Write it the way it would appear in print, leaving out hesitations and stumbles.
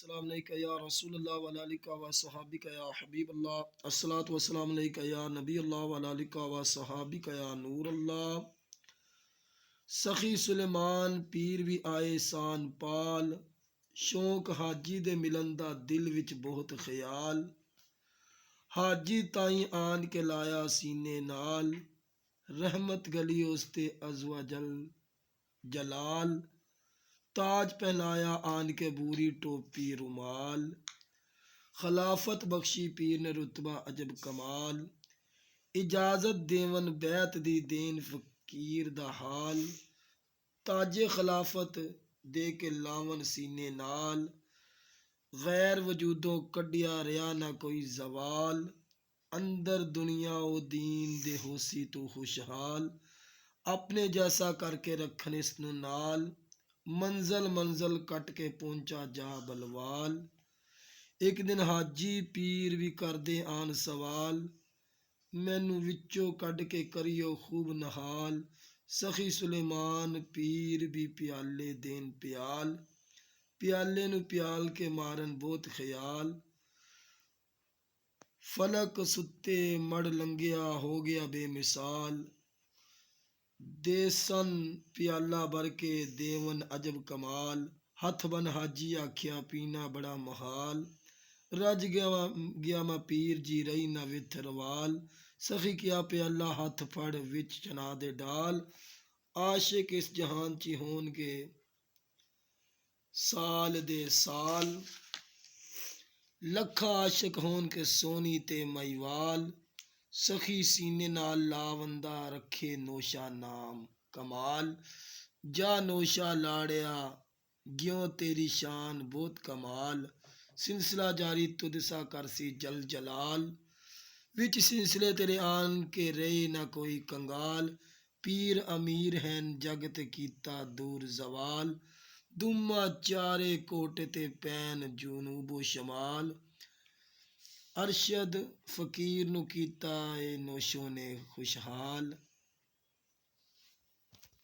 अस्सलाम अलैका या रसूलल्लाह व अलिका व सहाबिका या हबीब अल्लाह अस्सलातु वस्सलाम अलैका या नबी अल्लाह व अलिका व सहाबिका या नूर अल्लाह। सखी सुलेमान पीर भी आए सान पाल, शौक हाजी दे मिलन दा दिल विच बहुत ख्याल। हाजी ताई आन के लाया सीने नाल, रहमत गली उसते अज़वा जल जलाल। ताज पहनाया आन के बूरी टोपी रुमाल, खिलाफत बख्शी पीर ने रुतबा अजब कमाल। इजाजत देवन बैत दी देन फकीर दा हाल, ताजे खिलाफत दे के लावन सीने नाल। गैर वजूदों कड्डिया रिया ना कोई जवाल, अंदर दुनिया ओ दीन दे होसी तू खुशहाल। अपने जैसा करके रखन इसनू नाल, मंजल मंजल कट के पहुंचा जा बलवाल। एक दिन हाजी पीर भी करदे आन सवाल, मैनू विचों कढ के करियो खूब नहाल। सखी सुलेमान पीर भी प्याले देन प्याल, प्याले नू प्याल के मारन बहुत ख्याल। फलक सुते मड़ लंघिया हो गया बेमिसाल, देसन प्याला भर के देवन अजब कमाल। हथ बन हाजी आखिया पीना बड़ा महाल, रज गया मैं पीर जी रही ना विथरवाल। सखी किया प्याला हथ फड़ विच चना दे डाल, आशिक इस जहान ची होन के साल दे साल। लखा आशिक होन के सोनी ते मईवाल, सखी सीने नाल लावंदा रखे नोशा नाम कमाल। जा नोशा लाड़िया ग्यों तेरी शान बहुत कमाल, सिलसिला जारी तुदसा करसी जल जलाल। विच सिलसिले तेरे आन के रहे ना कोई कंगाल, पीर अमीर हैन जगत कीता दूर जवाल। दुमा चारे कोटे ते पैन जुनूबो शमाल, अरशद फकीर नू कीता ए नोशो ने खुशहाल।